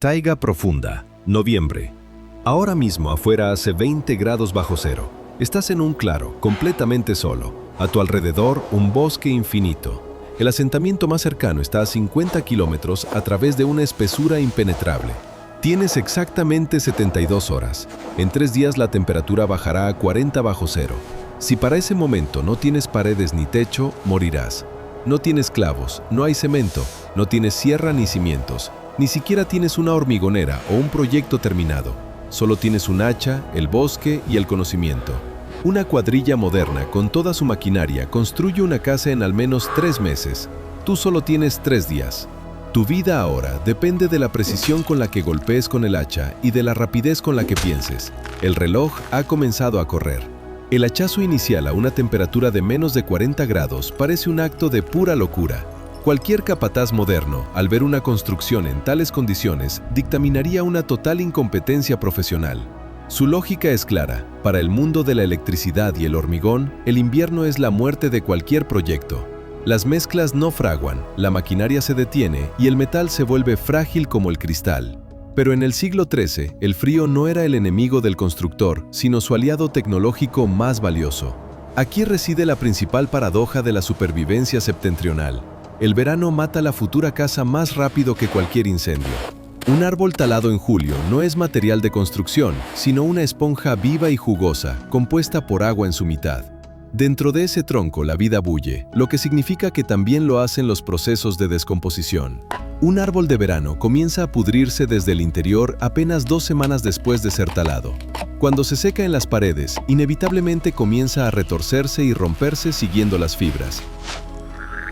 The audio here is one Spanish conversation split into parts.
Taiga profunda, noviembre. Ahora mismo afuera hace 20 grados bajo cero. Estás en un claro, completamente solo. A tu alrededor, un bosque infinito. El asentamiento más cercano está a 50 kilómetros a través de una espesura impenetrable. Tienes exactamente 72 horas. En 3 días la temperatura bajará a 40 bajo cero. Si para ese momento no tienes paredes ni techo, morirás. No tienes clavos, no hay cemento, no tienes sierra ni cimientos. Ni siquiera tienes una hormigonera o un proyecto terminado. Solo tienes un hacha, el bosque y el conocimiento. Una cuadrilla moderna con toda su maquinaria construye una casa en al menos 3 meses. Tú solo tienes 3 días. Tu vida ahora depende de la precisión con la que golpees con el hacha y de la rapidez con la que pienses. El reloj ha comenzado a correr. El hachazo inicial a una temperatura de menos de 40 grados parece un acto de pura locura. Cualquier capataz moderno, al ver una construcción en tales condiciones, dictaminaría una total incompetencia profesional. Su lógica es clara. Para el mundo de la electricidad y el hormigón, el invierno es la muerte de cualquier proyecto. Las mezclas no fraguan, la maquinaria se detiene y el metal se vuelve frágil como el cristal. Pero en el siglo XIII, el frío no era el enemigo del constructor, sino su aliado tecnológico más valioso. Aquí reside la principal paradoja de la supervivencia septentrional. El verano mata la futura casa más rápido que cualquier incendio. Un árbol talado en julio no es material de construcción, sino una esponja viva y jugosa, compuesta por agua en su mitad. Dentro de ese tronco la vida bulle, lo que significa que también lo hacen los procesos de descomposición. Un árbol de verano comienza a pudrirse desde el interior apenas 2 semanas después de ser talado. Cuando se seca en las paredes, inevitablemente comienza a retorcerse y romperse siguiendo las fibras.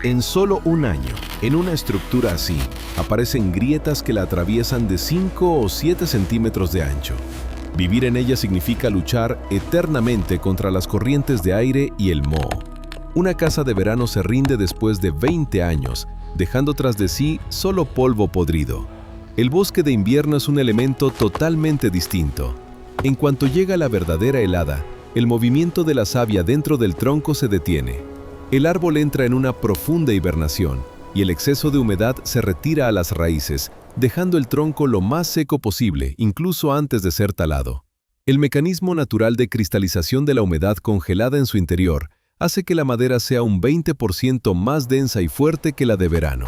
En solo un año, en una estructura así, aparecen grietas que la atraviesan de 5 o 7 centímetros de ancho. Vivir en ella significa luchar eternamente contra las corrientes de aire y el moho. Una casa de verano se rinde después de 20 años, dejando tras de sí solo polvo podrido. El bosque de invierno es un elemento totalmente distinto. En cuanto llega la verdadera helada, el movimiento de la savia dentro del tronco se detiene. El árbol entra en una profunda hibernación y el exceso de humedad se retira a las raíces, dejando el tronco lo más seco posible, incluso antes de ser talado. El mecanismo natural de cristalización de la humedad congelada en su interior hace que la madera sea un 20% más densa y fuerte que la de verano.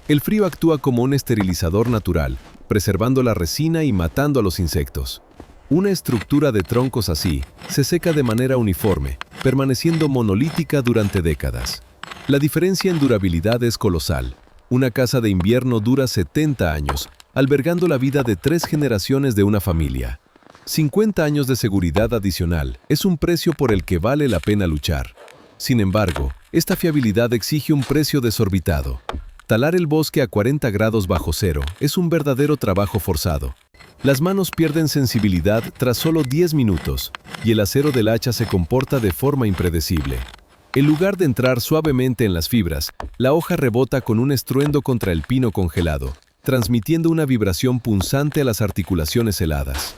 El frío actúa como un esterilizador natural, preservando la resina y matando a los insectos. Una estructura de troncos así se seca de manera uniforme, permaneciendo monolítica durante décadas. La diferencia en durabilidad es colosal. Una casa de invierno dura 70 años, albergando la vida de 3 generaciones de una familia. 50 años de seguridad adicional es un precio por el que vale la pena luchar. Sin embargo, esta fiabilidad exige un precio desorbitado. Talar el bosque a 40 grados bajo cero es un verdadero trabajo forzado. Las manos pierden sensibilidad tras solo 10 minutos y el acero del hacha se comporta de forma impredecible. En lugar de entrar suavemente en las fibras, la hoja rebota con un estruendo contra el pino congelado, transmitiendo una vibración punzante a las articulaciones heladas.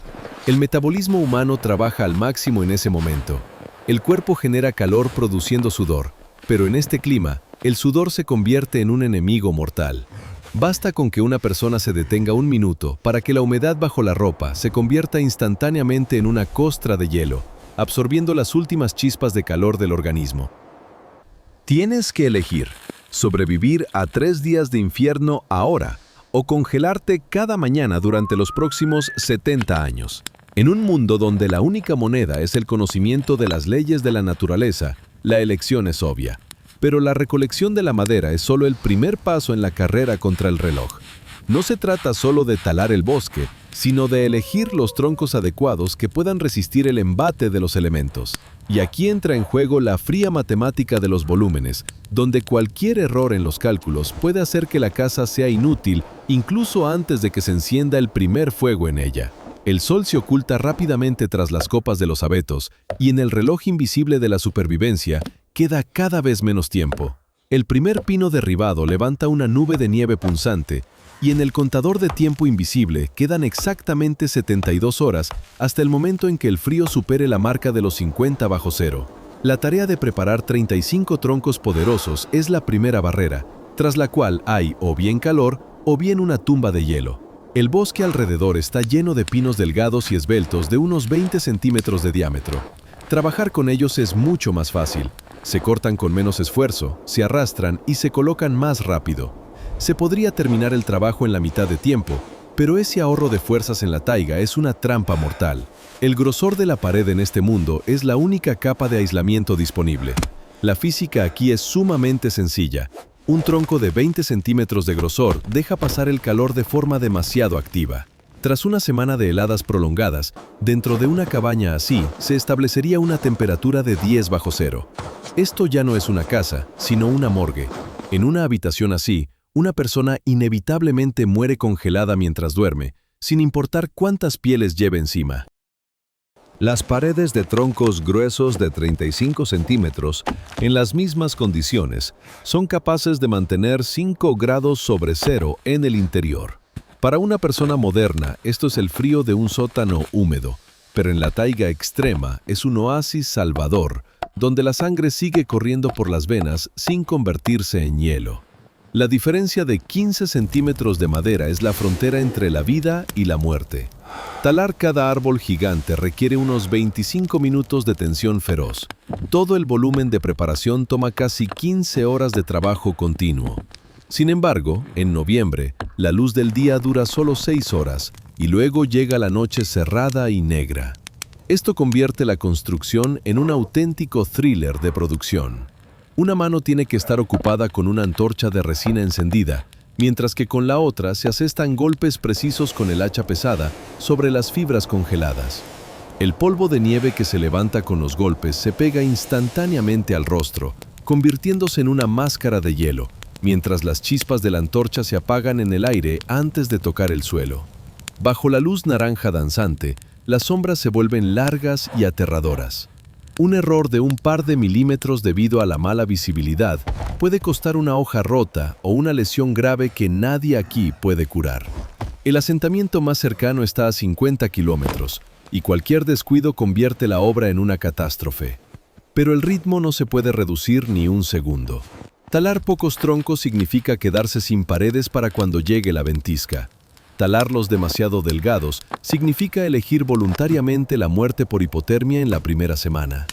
El metabolismo humano trabaja al máximo en ese momento. El cuerpo genera calor produciendo sudor, pero en este clima, el sudor se convierte en un enemigo mortal. Basta con que una persona se detenga un minuto para que la humedad bajo la ropa se convierta instantáneamente en una costra de hielo, absorbiendo las últimas chispas de calor del organismo. Tienes que elegir: sobrevivir a 3 días de infierno ahora o congelarte cada mañana durante los próximos 70 años. En un mundo donde la única moneda es el conocimiento de las leyes de la naturaleza, la elección es obvia. Pero la recolección de la madera es solo el primer paso en la carrera contra el reloj. No se trata solo de talar el bosque, sino de elegir los troncos adecuados que puedan resistir el embate de los elementos. Y aquí entra en juego la fría matemática de los volúmenes, donde cualquier error en los cálculos puede hacer que la casa sea inútil incluso antes de que se encienda el primer fuego en ella. El sol se oculta rápidamente tras las copas de los abetos y en el reloj invisible de la supervivencia queda cada vez menos tiempo. El primer pino derribado levanta una nube de nieve punzante y en el contador de tiempo invisible quedan exactamente 72 horas hasta el momento en que el frío supere la marca de los 50 bajo cero. La tarea de preparar 35 troncos poderosos es la primera barrera, tras la cual hay o bien calor o bien una tumba de hielo. El bosque alrededor está lleno de pinos delgados y esbeltos de unos 20 centímetros de diámetro. Trabajar con ellos es mucho más fácil. Se cortan con menos esfuerzo, se arrastran y se colocan más rápido. Se podría terminar el trabajo en la mitad de tiempo, pero ese ahorro de fuerzas en la taiga es una trampa mortal. El grosor de la pared en este mundo es la única capa de aislamiento disponible. La física aquí es sumamente sencilla. Un tronco de 20 centímetros de grosor deja pasar el calor de forma demasiado activa. Tras una semana de heladas prolongadas, dentro de una cabaña así se establecería una temperatura de 10 bajo cero. Esto ya no es una casa, sino una morgue. En una habitación así, una persona inevitablemente muere congelada mientras duerme, sin importar cuántas pieles lleve encima. Las paredes de troncos gruesos de 35 centímetros, en las mismas condiciones, son capaces de mantener 5 grados sobre cero en el interior. Para una persona moderna, esto es el frío de un sótano húmedo, pero en la taiga extrema es un oasis salvador, donde la sangre sigue corriendo por las venas sin convertirse en hielo. La diferencia de 15 centímetros de madera es la frontera entre la vida y la muerte. Talar cada árbol gigante requiere unos 25 minutos de tensión feroz. Todo el volumen de preparación toma casi 15 horas de trabajo continuo. Sin embargo, en noviembre, la luz del día dura solo 6 horas y luego llega la noche cerrada y negra. Esto convierte la construcción en un auténtico thriller de producción. Una mano tiene que estar ocupada con una antorcha de resina encendida, mientras que con la otra se asestan golpes precisos con el hacha pesada sobre las fibras congeladas. El polvo de nieve que se levanta con los golpes se pega instantáneamente al rostro, convirtiéndose en una máscara de hielo, mientras las chispas de la antorcha se apagan en el aire antes de tocar el suelo. Bajo la luz naranja danzante, las sombras se vuelven largas y aterradoras. Un error de un par de milímetros debido a la mala visibilidad puede costar una hoja rota o una lesión grave que nadie aquí puede curar. El asentamiento más cercano está a 50 kilómetros y cualquier descuido convierte la obra en una catástrofe. Pero el ritmo no se puede reducir ni un segundo. Talar pocos troncos significa quedarse sin paredes para cuando llegue la ventisca. Talarlos demasiado delgados significa elegir voluntariamente la muerte por hipotermia en la primera semana.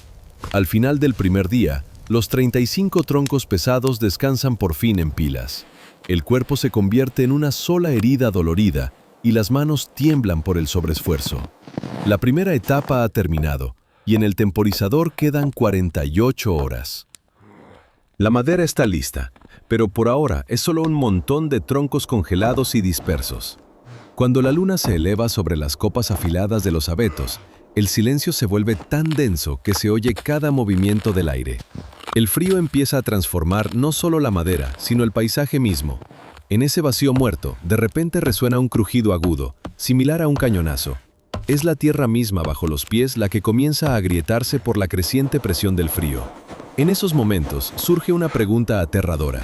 Al final del primer día, los 35 troncos pesados descansan por fin en pilas. El cuerpo se convierte en una sola herida dolorida y las manos tiemblan por el sobreesfuerzo. La primera etapa ha terminado y en el temporizador quedan 48 horas. La madera está lista, pero por ahora es solo un montón de troncos congelados y dispersos. Cuando la luna se eleva sobre las copas afiladas de los abetos, el silencio se vuelve tan denso que se oye cada movimiento del aire. El frío empieza a transformar no solo la madera, sino el paisaje mismo. En ese vacío muerto, de repente resuena un crujido agudo, similar a un cañonazo. Es la tierra misma bajo los pies la que comienza a agrietarse por la creciente presión del frío. En esos momentos surge una pregunta aterradora.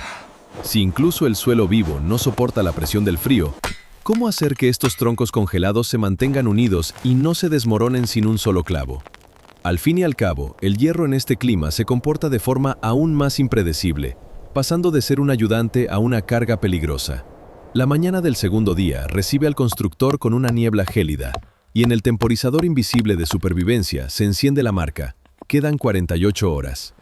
Si incluso el suelo vivo no soporta la presión del frío, ¿cómo hacer que estos troncos congelados se mantengan unidos y no se desmoronen sin un solo clavo? Al fin y al cabo, el hierro en este clima se comporta de forma aún más impredecible, pasando de ser un ayudante a una carga peligrosa. La mañana del segundo día recibe al constructor con una niebla gélida, y en el temporizador invisible de supervivencia se enciende la marca. Quedan 48 horas.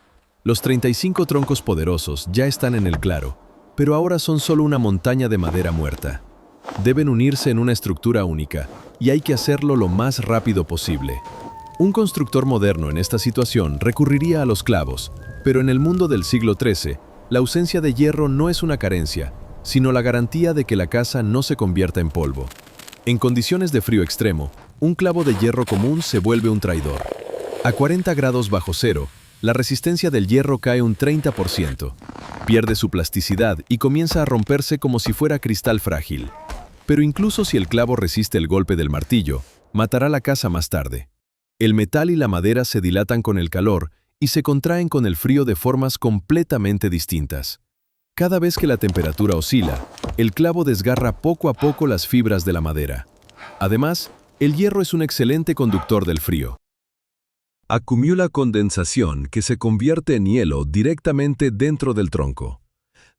Los 35 troncos poderosos ya están en el claro, pero ahora son solo una montaña de madera muerta. Deben unirse en una estructura única, y hay que hacerlo lo más rápido posible. Un constructor moderno en esta situación recurriría a los clavos, pero en el mundo del siglo XIII, la ausencia de hierro no es una carencia, sino la garantía de que la casa no se convierta en polvo. En condiciones de frío extremo, un clavo de hierro común se vuelve un traidor. A 40 grados bajo cero, la resistencia del hierro cae un 30%. Pierde su plasticidad y comienza a romperse como si fuera cristal frágil. Pero incluso si el clavo resiste el golpe del martillo, matará la casa más tarde. El metal y la madera se dilatan con el calor y se contraen con el frío de formas completamente distintas. Cada vez que la temperatura oscila, el clavo desgarra poco a poco las fibras de la madera. Además, el hierro es un excelente conductor del frío. Acumula condensación que se convierte en hielo directamente dentro del tronco.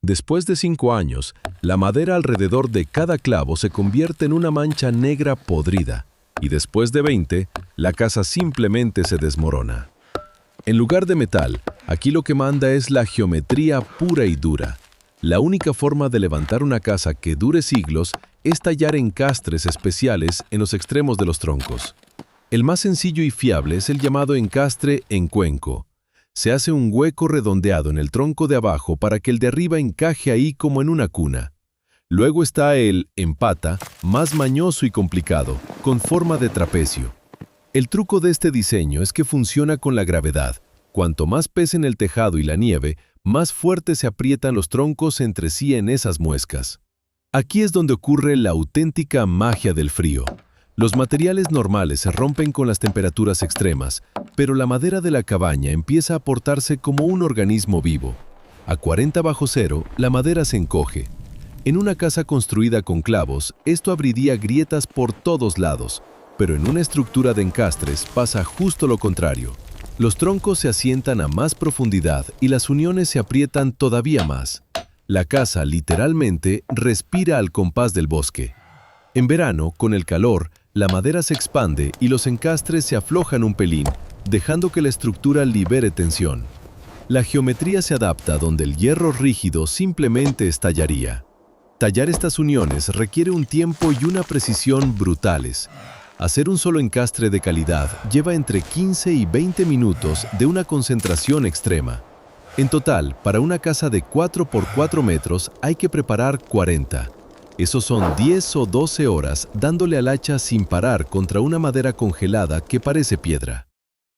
Después de 5 años, la madera alrededor de cada clavo se convierte en una mancha negra podrida, y después de 20, la casa simplemente se desmorona. En lugar de metal, aquí lo que manda es la geometría pura y dura. La única forma de levantar una casa que dure siglos es tallar encastres especiales en los extremos de los troncos. El más sencillo y fiable es el llamado encastre en cuenco. Se hace un hueco redondeado en el tronco de abajo para que el de arriba encaje ahí como en una cuna. Luego está el empata, más mañoso y complicado, con forma de trapecio. El truco de este diseño es que funciona con la gravedad. Cuanto más pesen el tejado y la nieve, más fuerte se aprietan los troncos entre sí en esas muescas. Aquí es donde ocurre la auténtica magia del frío. Los materiales normales se rompen con las temperaturas extremas, pero la madera de la cabaña empieza a portarse como un organismo vivo. A 40 bajo cero, la madera se encoge. En una casa construida con clavos, esto abriría grietas por todos lados, pero en una estructura de encastres pasa justo lo contrario. Los troncos se asientan a más profundidad y las uniones se aprietan todavía más. La casa, literalmente, respira al compás del bosque. En verano, con el calor, la madera se expande y los encastres se aflojan un pelín, dejando que la estructura libere tensión. La geometría se adapta donde el hierro rígido simplemente estallaría. Tallar estas uniones requiere un tiempo y una precisión brutales. Hacer un solo encastre de calidad lleva entre 15 y 20 minutos de una concentración extrema. En total, para una casa de 4 por 4 metros hay que preparar 40. Esos son 10 o 12 horas dándole al hacha sin parar contra una madera congelada que parece piedra.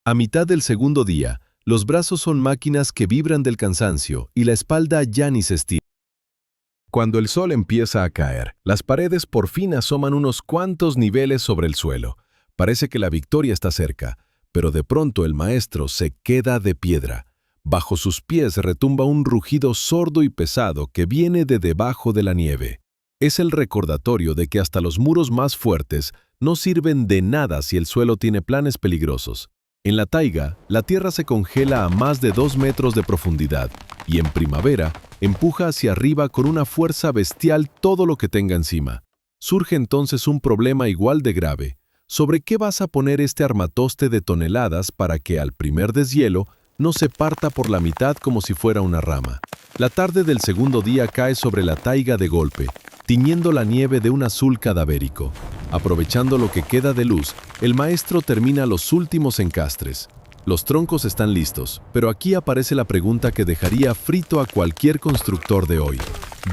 A mitad del segundo día, los brazos son máquinas que vibran del cansancio y la espalda ya ni se estira. Cuando el sol empieza a caer, las paredes por fin asoman unos cuantos niveles sobre el suelo. Parece que la victoria está cerca, pero de pronto el maestro se queda de piedra. Bajo sus pies retumba un rugido sordo y pesado que viene de debajo de la nieve. Es el recordatorio de que hasta los muros más fuertes no sirven de nada si el suelo tiene planes peligrosos. En la taiga, la tierra se congela a más de 2 metros de profundidad y en primavera empuja hacia arriba con una fuerza bestial todo lo que tenga encima. Surge entonces un problema igual de grave. ¿Sobre qué vas a poner este armatoste de toneladas para que al primer deshielo no se parta por la mitad como si fuera una rama? La tarde del segundo día cae sobre la taiga de golpe, tiñendo la nieve de un azul cadavérico. Aprovechando lo que queda de luz, el maestro termina los últimos encastres. Los troncos están listos, pero aquí aparece la pregunta que dejaría frito a cualquier constructor de hoy.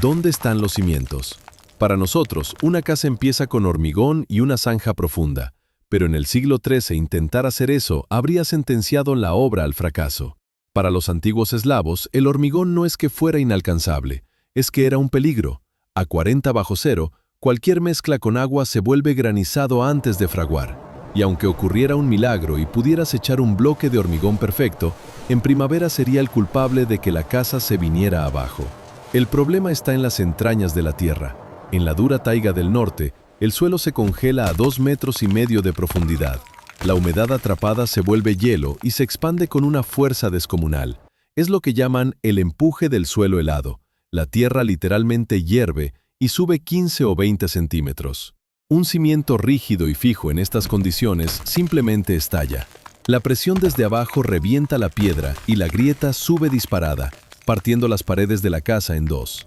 ¿Dónde están los cimientos? Para nosotros, una casa empieza con hormigón y una zanja profunda, pero en el siglo XIII intentar hacer eso habría sentenciado la obra al fracaso. Para los antiguos eslavos, el hormigón no es que fuera inalcanzable, es que era un peligro. A 40 bajo cero, cualquier mezcla con agua se vuelve granizado antes de fraguar. Y aunque ocurriera un milagro y pudieras echar un bloque de hormigón perfecto, en primavera sería el culpable de que la casa se viniera abajo. El problema está en las entrañas de la tierra. En la dura taiga del norte, el suelo se congela a 2,5 metros de profundidad. La humedad atrapada se vuelve hielo y se expande con una fuerza descomunal. Es lo que llaman el empuje del suelo helado. La tierra literalmente hierve y sube 15 o 20 centímetros. Un cimiento rígido y fijo en estas condiciones simplemente estalla. La presión desde abajo revienta la piedra y la grieta sube disparada, partiendo las paredes de la casa en dos.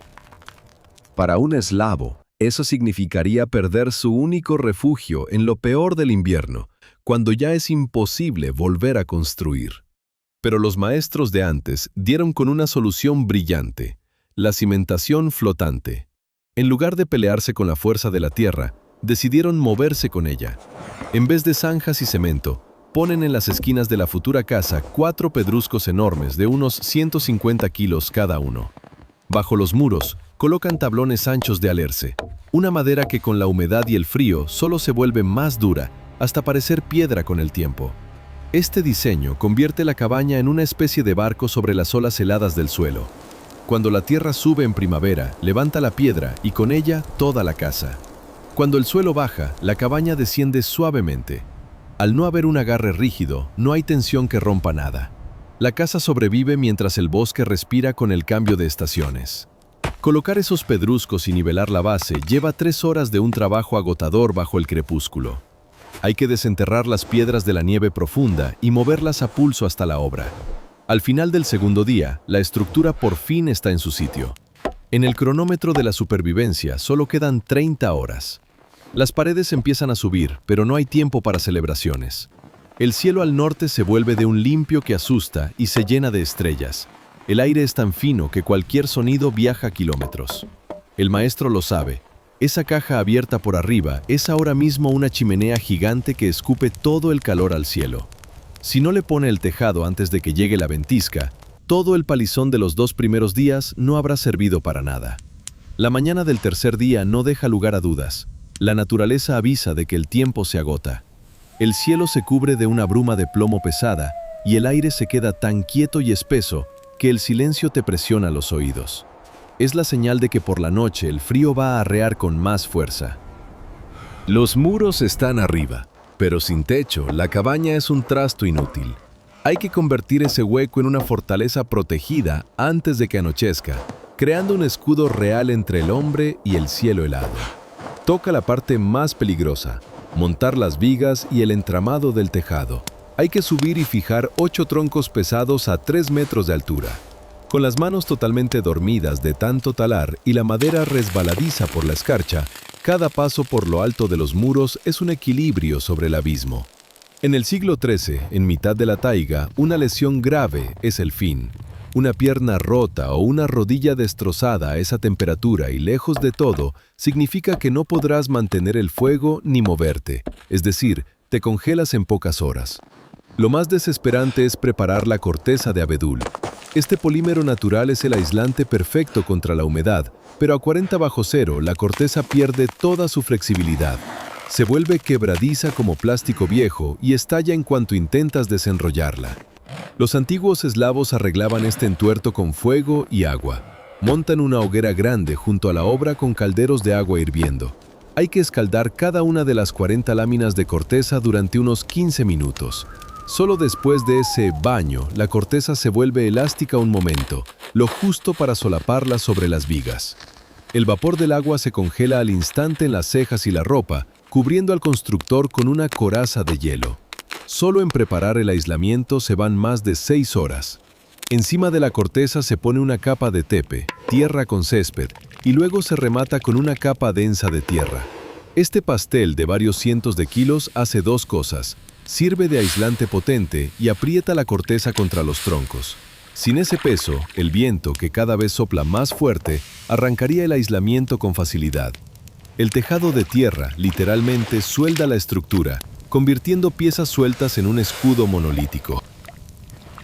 Para un eslavo, eso significaría perder su único refugio en lo peor del invierno, cuando ya es imposible volver a construir. Pero los maestros de antes dieron con una solución brillante: la cimentación flotante. En lugar de pelearse con la fuerza de la tierra, decidieron moverse con ella. En vez de zanjas y cemento, ponen en las esquinas de la futura casa 4 pedruscos enormes de unos 150 kilos cada uno. Bajo los muros, colocan tablones anchos de alerce, una madera que con la humedad y el frío solo se vuelve más dura hasta parecer piedra con el tiempo. Este diseño convierte la cabaña en una especie de barco sobre las olas heladas del suelo. Cuando la tierra sube en primavera, levanta la piedra y con ella toda la casa. Cuando el suelo baja, la cabaña desciende suavemente. Al no haber un agarre rígido, no hay tensión que rompa nada. La casa sobrevive mientras el bosque respira con el cambio de estaciones. Colocar esos pedruscos y nivelar la base lleva 3 horas de un trabajo agotador bajo el crepúsculo. Hay que desenterrar las piedras de la nieve profunda y moverlas a pulso hasta la obra. Al final del segundo día, la estructura por fin está en su sitio. En el cronómetro de la supervivencia solo quedan 30 horas. Las paredes empiezan a subir, pero no hay tiempo para celebraciones. El cielo al norte se vuelve de un limpio que asusta y se llena de estrellas. El aire es tan fino que cualquier sonido viaja kilómetros. El maestro lo sabe. Esa caja abierta por arriba es ahora mismo una chimenea gigante que escupe todo el calor al cielo. Si no le pone el tejado antes de que llegue la ventisca, todo el palizón de los 2 primeros días no habrá servido para nada. La mañana del tercer día no deja lugar a dudas. La naturaleza avisa de que el tiempo se agota. El cielo se cubre de una bruma de plomo pesada y el aire se queda tan quieto y espeso que el silencio te presiona los oídos. Es la señal de que por la noche el frío va a arrear con más fuerza. Los muros están arriba, pero sin techo, la cabaña es un trasto inútil. Hay que convertir ese hueco en una fortaleza protegida antes de que anochezca, creando un escudo real entre el hombre y el cielo helado. Toca la parte más peligrosa, montar las vigas y el entramado del tejado. Hay que subir y fijar 8 troncos pesados a 3 metros de altura. Con las manos totalmente dormidas de tanto talar y la madera resbaladiza por la escarcha, cada paso por lo alto de los muros es un equilibrio sobre el abismo. En el siglo XIII, en mitad de la taiga, una lesión grave es el fin. Una pierna rota o una rodilla destrozada a esa temperatura y lejos de todo, significa que no podrás mantener el fuego ni moverte, es decir, te congelas en pocas horas. Lo más desesperante es preparar la corteza de abedul. Este polímero natural es el aislante perfecto contra la humedad, pero a 40 bajo cero la corteza pierde toda su flexibilidad. Se vuelve quebradiza como plástico viejo y estalla en cuanto intentas desenrollarla. Los antiguos eslavos arreglaban este entuerto con fuego y agua. Montan una hoguera grande junto a la obra con calderos de agua hirviendo. Hay que escaldar cada una de las 40 láminas de corteza durante unos 15 minutos. Solo después de ese baño, la corteza se vuelve elástica un momento, lo justo para solaparla sobre las vigas. El vapor del agua se congela al instante en las cejas y la ropa, cubriendo al constructor con una coraza de hielo. Solo en preparar el aislamiento se van más de 6 horas. Encima de la corteza se pone una capa de tepe, tierra con césped, y luego se remata con una capa densa de tierra. Este pastel de varios cientos de kilos hace 2 cosas. Sirve de aislante potente y aprieta la corteza contra los troncos. Sin ese peso, el viento, que cada vez sopla más fuerte, arrancaría el aislamiento con facilidad. El tejado de tierra, literalmente, suelda la estructura, convirtiendo piezas sueltas en un escudo monolítico.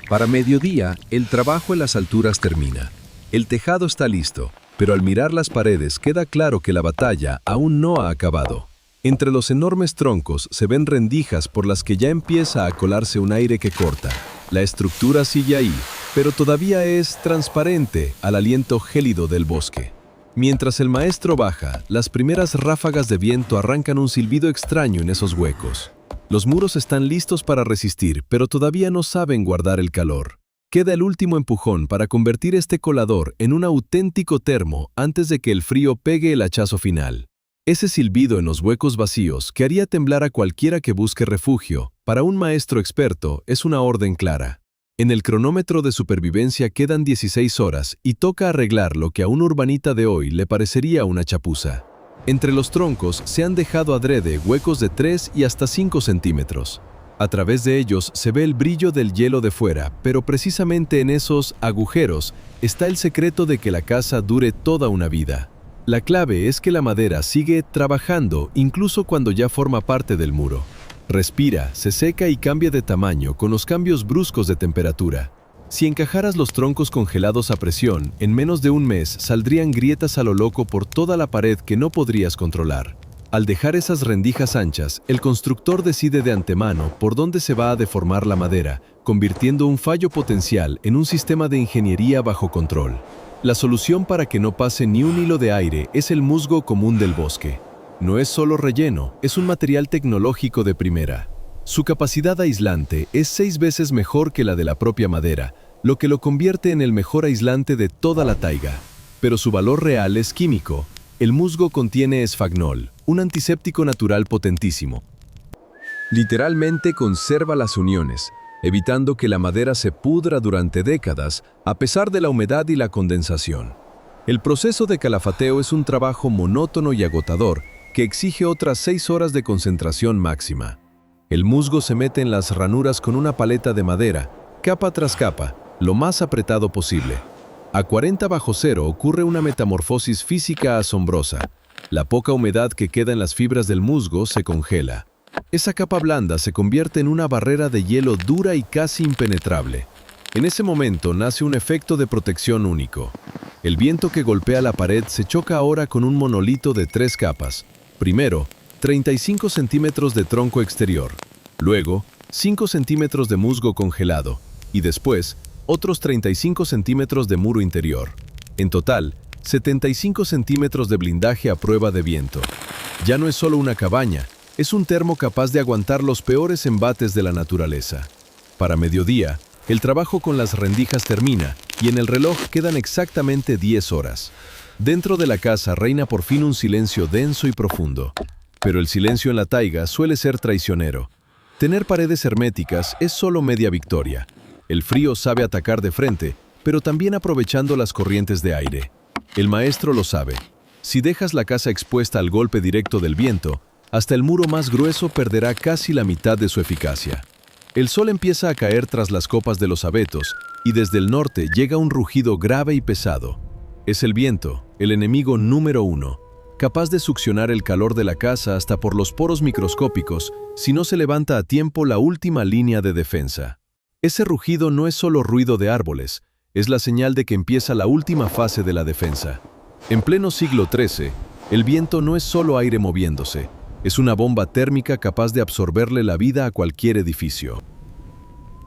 Para mediodía, el trabajo en las alturas termina. El tejado está listo, pero al mirar las paredes queda claro que la batalla aún no ha acabado. Entre los enormes troncos se ven rendijas por las que ya empieza a colarse un aire que corta. La estructura sigue ahí, pero todavía es transparente al aliento gélido del bosque. Mientras el maestro baja, las primeras ráfagas de viento arrancan un silbido extraño en esos huecos. Los muros están listos para resistir, pero todavía no saben guardar el calor. Queda el último empujón para convertir este colador en un auténtico termo antes de que el frío pegue el hachazo final. Ese silbido en los huecos vacíos que haría temblar a cualquiera que busque refugio, para un maestro experto, es una orden clara. En el cronómetro de supervivencia quedan 16 horas y toca arreglar lo que a un urbanita de hoy le parecería una chapuza. Entre los troncos se han dejado adrede huecos de 3 y hasta 5 centímetros. A través de ellos se ve el brillo del hielo de fuera, pero precisamente en esos agujeros está el secreto de que la casa dure toda una vida. La clave es que la madera sigue trabajando incluso cuando ya forma parte del muro. Respira, se seca y cambia de tamaño con los cambios bruscos de temperatura. Si encajaras los troncos congelados a presión, en menos de un mes saldrían grietas a lo loco por toda la pared que no podrías controlar. Al dejar esas rendijas anchas, el constructor decide de antemano por dónde se va a deformar la madera, convirtiendo un fallo potencial en un sistema de ingeniería bajo control. La solución para que no pase ni un hilo de aire es el musgo común del bosque. No es solo relleno, es un material tecnológico de primera. Su capacidad aislante es 6 veces mejor que la de la propia madera, lo que lo convierte en el mejor aislante de toda la taiga. pero su valor real es químico. El musgo contiene esfagnol, un antiséptico natural potentísimo. Literalmente conserva las uniones, evitando que la madera se pudra durante décadas a pesar de la humedad y la condensación. El proceso de calafateo es un trabajo monótono y agotador que exige otras 6 horas de concentración máxima. El musgo se mete en las ranuras con una paleta de madera, capa tras capa, lo más apretado posible. A 40 bajo cero ocurre una metamorfosis física asombrosa. La poca humedad que queda en las fibras del musgo se congela. Esa capa blanda se convierte en una barrera de hielo dura y casi impenetrable. En ese momento nace un efecto de protección único. El viento que golpea la pared se choca ahora con un monolito de 3 capas. Primero, 35 centímetros de tronco exterior. Luego, 5 centímetros de musgo congelado. Y después, otros 35 centímetros de muro interior. En total, 75 centímetros de blindaje a prueba de viento. Ya no es solo una cabaña, es un termo capaz de aguantar los peores embates de la naturaleza. Para mediodía, el trabajo con las rendijas termina y en el reloj quedan exactamente 10 horas. Dentro de la casa reina por fin un silencio denso y profundo. Pero el silencio en la taiga suele ser traicionero. Tener paredes herméticas es solo media victoria. El frío sabe atacar de frente, pero también aprovechando las corrientes de aire. El maestro lo sabe. Si dejas la casa expuesta al golpe directo del viento, hasta el muro más grueso perderá casi la mitad de su eficacia. El sol empieza a caer tras las copas de los abetos y desde el norte llega un rugido grave y pesado. Es el viento, el enemigo número 1, capaz de succionar el calor de la casa hasta por los poros microscópicos si no se levanta a tiempo la última línea de defensa. Ese rugido no es solo ruido de árboles, es la señal de que empieza la última fase de la defensa. En pleno siglo XIII, el viento no es solo aire moviéndose, es una bomba térmica capaz de absorberle la vida a cualquier edificio.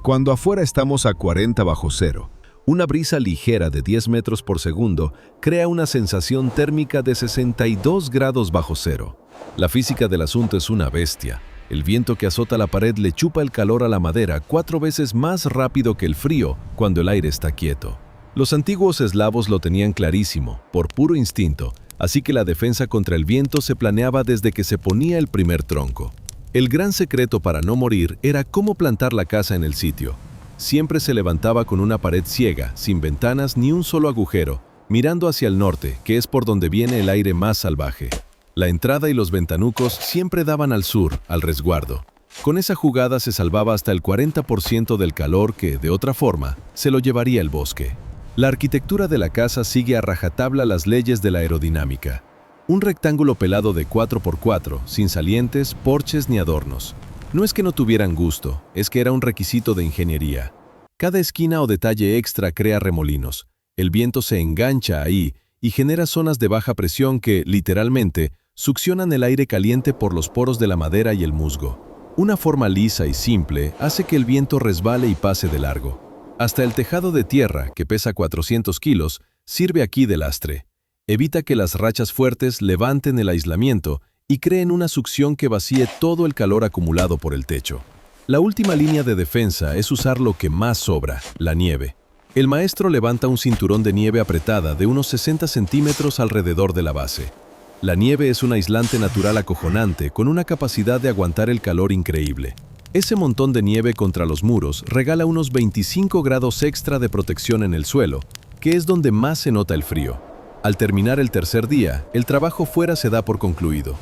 Cuando afuera estamos a 40 bajo cero, una brisa ligera de 10 metros por segundo crea una sensación térmica de 62 grados bajo cero. La física del asunto es una bestia. El viento que azota la pared le chupa el calor a la madera 4 veces más rápido que el frío cuando el aire está quieto. Los antiguos eslavos lo tenían clarísimo, por puro instinto, así que la defensa contra el viento se planeaba desde que se ponía el primer tronco. El gran secreto para no morir era cómo plantar la casa en el sitio. Siempre se levantaba con una pared ciega, sin ventanas ni un solo agujero, mirando hacia el norte, que es por donde viene el aire más salvaje. La entrada y los ventanucos siempre daban al sur, al resguardo. Con esa jugada se salvaba hasta el 40% del calor que, de otra forma, se lo llevaría el bosque. La arquitectura de la casa sigue a rajatabla las leyes de la aerodinámica. Un rectángulo pelado de 4x4, sin salientes, porches ni adornos. No es que no tuvieran gusto, es que era un requisito de ingeniería. Cada esquina o detalle extra crea remolinos. El viento se engancha ahí y genera zonas de baja presión que, literalmente, succionan el aire caliente por los poros de la madera y el musgo. Una forma lisa y simple hace que el viento resbale y pase de largo. Hasta el tejado de tierra, que pesa 400 kilos, sirve aquí de lastre. Evita que las rachas fuertes levanten el aislamiento y creen una succión que vacíe todo el calor acumulado por el techo. La última línea de defensa es usar lo que más sobra, la nieve. El maestro levanta un cinturón de nieve apretada de unos 60 centímetros alrededor de la base. La nieve es un aislante natural acojonante con una capacidad de aguantar el calor increíble. Ese montón de nieve contra los muros regala unos 25 grados extra de protección en el suelo, que es donde más se nota el frío. Al terminar el tercer día, el trabajo fuera se da por concluido.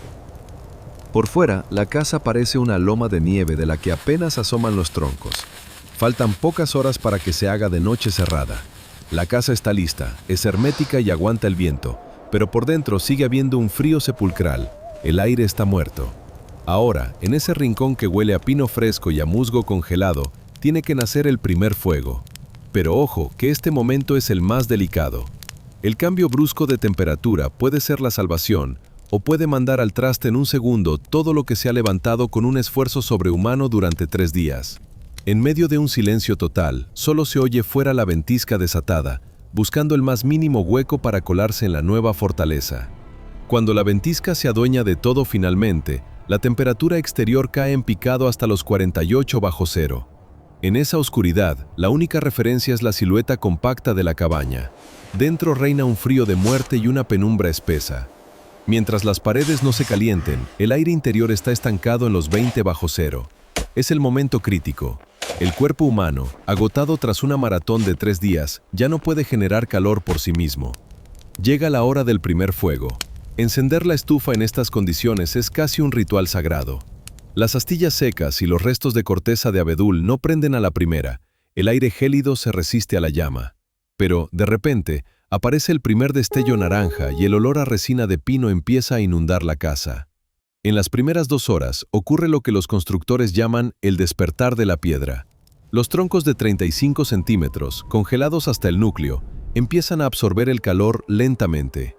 Por fuera, la casa parece una loma de nieve de la que apenas asoman los troncos. Faltan pocas horas para que se haga de noche cerrada. La casa está lista, es hermética y aguanta el viento, pero por dentro sigue habiendo un frío sepulcral. El aire está muerto. Ahora, en ese rincón que huele a pino fresco y a musgo congelado, tiene que nacer el primer fuego. Pero ojo, que este momento es el más delicado. El cambio brusco de temperatura puede ser la salvación, o puede mandar al traste en un segundo todo lo que se ha levantado con un esfuerzo sobrehumano durante 3 días. En medio de un silencio total, solo se oye fuera la ventisca desatada, buscando el más mínimo hueco para colarse en la nueva fortaleza. Cuando la ventisca se adueña de todo finalmente, la temperatura exterior cae en picado hasta los 48 bajo cero. En esa oscuridad, la única referencia es la silueta compacta de la cabaña. Dentro reina un frío de muerte y una penumbra espesa. Mientras las paredes no se calienten, el aire interior está estancado en los 20 bajo cero. Es el momento crítico. El cuerpo humano, agotado tras una maratón de 3 días, ya no puede generar calor por sí mismo. Llega la hora del primer fuego. Encender la estufa en estas condiciones es casi un ritual sagrado. Las astillas secas y los restos de corteza de abedul no prenden a la primera. El aire gélido se resiste a la llama. Pero, de repente, aparece el primer destello naranja y el olor a resina de pino empieza a inundar la casa. En las primeras 2 horas ocurre lo que los constructores llaman el despertar de la piedra. Los troncos de 35 centímetros, congelados hasta el núcleo, empiezan a absorber el calor lentamente.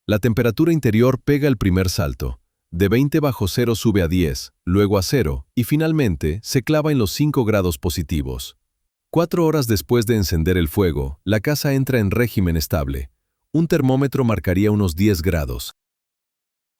La temperatura interior pega el primer salto. De 20 bajo cero sube a 10, luego a 0 y finalmente se clava en los 5 grados positivos. 4 horas después de encender el fuego, la casa entra en régimen estable. Un termómetro marcaría unos 10 grados.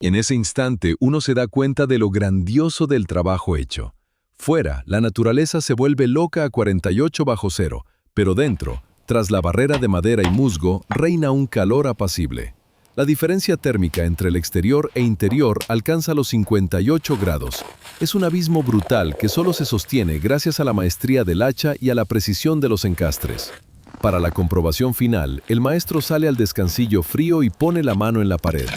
En ese instante uno se da cuenta de lo grandioso del trabajo hecho. Fuera, la naturaleza se vuelve loca a 48 bajo cero, pero dentro, tras la barrera de madera y musgo, reina un calor apacible. La diferencia térmica entre el exterior e interior alcanza los 58 grados. Es un abismo brutal que solo se sostiene gracias a la maestría del hacha y a la precisión de los encastres. Para la comprobación final, el maestro sale al descansillo frío y pone la mano en la pared.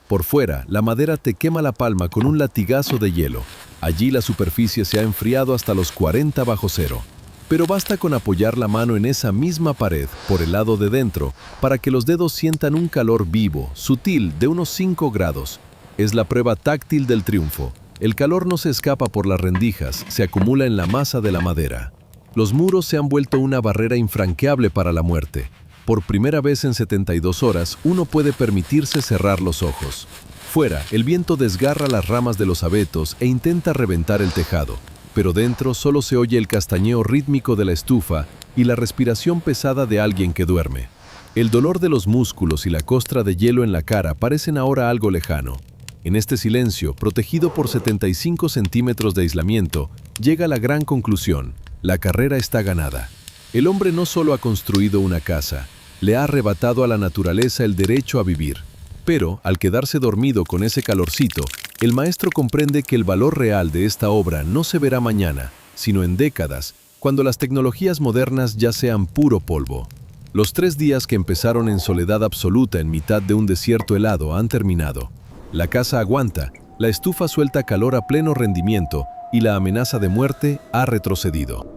Por fuera, la madera te quema la palma con un latigazo de hielo. Allí la superficie se ha enfriado hasta los 40 bajo cero. Pero basta con apoyar la mano en esa misma pared, por el lado de dentro, para que los dedos sientan un calor vivo, sutil, de unos 5 grados. Es la prueba táctil del triunfo. El calor no se escapa por las rendijas, se acumula en la masa de la madera. Los muros se han vuelto una barrera infranqueable para la muerte. Por primera vez en 72 horas, uno puede permitirse cerrar los ojos. Fuera, el viento desgarra las ramas de los abetos e intenta reventar el tejado. Pero dentro solo se oye el castañeo rítmico de la estufa y la respiración pesada de alguien que duerme. El dolor de los músculos y la costra de hielo en la cara parecen ahora algo lejano. En este silencio, protegido por 75 centímetros de aislamiento, llega la gran conclusión: la carrera está ganada. El hombre no solo ha construido una casa, le ha arrebatado a la naturaleza el derecho a vivir. Pero, al quedarse dormido con ese calorcito, el maestro comprende que el valor real de esta obra no se verá mañana, sino en décadas, cuando las tecnologías modernas ya sean puro polvo. Los 3 días que empezaron en soledad absoluta en mitad de un desierto helado han terminado. La casa aguanta, la estufa suelta calor a pleno rendimiento y la amenaza de muerte ha retrocedido.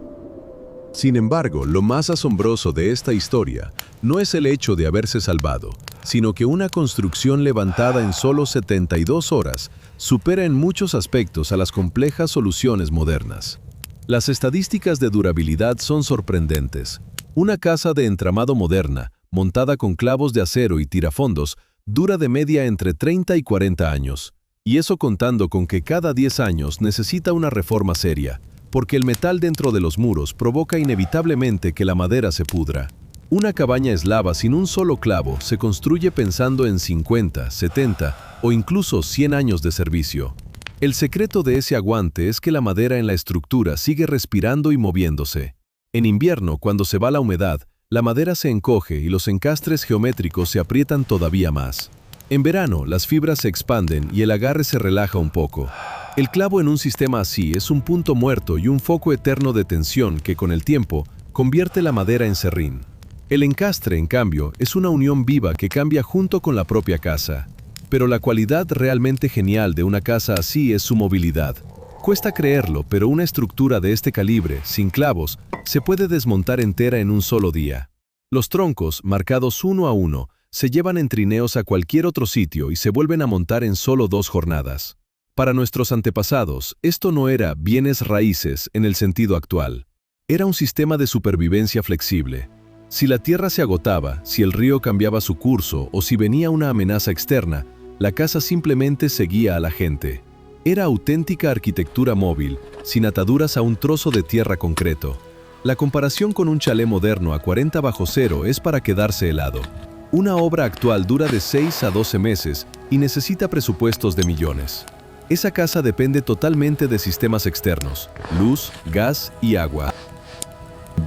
Sin embargo, lo más asombroso de esta historia no es el hecho de haberse salvado, sino que una construcción levantada en solo 72 horas supera en muchos aspectos a las complejas soluciones modernas. Las estadísticas de durabilidad son sorprendentes. Una casa de entramado moderna, montada con clavos de acero y tirafondos, dura de media entre 30 y 40 años. Y eso contando con que cada 10 años necesita una reforma seria, porque el metal dentro de los muros provoca inevitablemente que la madera se pudra. Una cabaña eslava sin un solo clavo se construye pensando en 50, 70 o incluso 100 años de servicio. El secreto de ese aguante es que la madera en la estructura sigue respirando y moviéndose. En invierno, cuando se va la humedad, la madera se encoge y los encastres geométricos se aprietan todavía más. En verano, las fibras se expanden y el agarre se relaja un poco. El clavo en un sistema así es un punto muerto y un foco eterno de tensión que, con el tiempo, convierte la madera en serrín. El encastre, en cambio, es una unión viva que cambia junto con la propia casa. Pero la cualidad realmente genial de una casa así es su movilidad. Cuesta creerlo, pero una estructura de este calibre, sin clavos, se puede desmontar entera en un solo día. Los troncos, marcados uno a uno, se llevan en trineos a cualquier otro sitio y se vuelven a montar en solo 2 jornadas. Para nuestros antepasados, esto no era bienes raíces en el sentido actual. Era un sistema de supervivencia flexible. Si la tierra se agotaba, si el río cambiaba su curso o si venía una amenaza externa, la casa simplemente seguía a la gente. Era auténtica arquitectura móvil, sin ataduras a un trozo de tierra concreto. La comparación con un chalet moderno a 40 bajo cero es para quedarse helado. Una obra actual dura de 6 a 12 meses y necesita presupuestos de millones. Esa casa depende totalmente de sistemas externos, luz, gas y agua.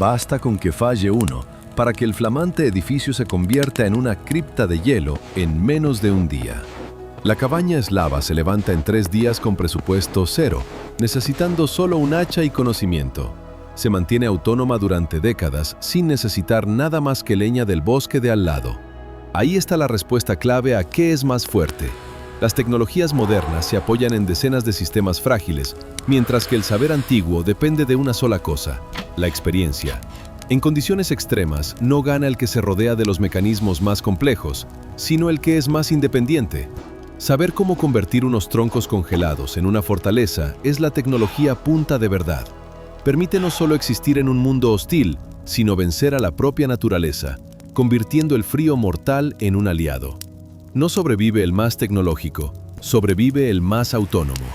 Basta con que falle uno para que el flamante edificio se convierta en una cripta de hielo en menos de un día. La cabaña eslava se levanta en 3 días con presupuesto cero, necesitando solo un hacha y conocimiento. Se mantiene autónoma durante décadas sin necesitar nada más que leña del bosque de al lado. Ahí está la respuesta clave a qué es más fuerte. Las tecnologías modernas se apoyan en decenas de sistemas frágiles, mientras que el saber antiguo depende de una sola cosa: la experiencia. En condiciones extremas, no gana el que se rodea de los mecanismos más complejos, sino el que es más independiente. Saber cómo convertir unos troncos congelados en una fortaleza es la tecnología punta de verdad. Permite no solo existir en un mundo hostil, sino vencer a la propia naturaleza, convirtiendo el frío mortal en un aliado. No sobrevive el más tecnológico, sobrevive el más autónomo.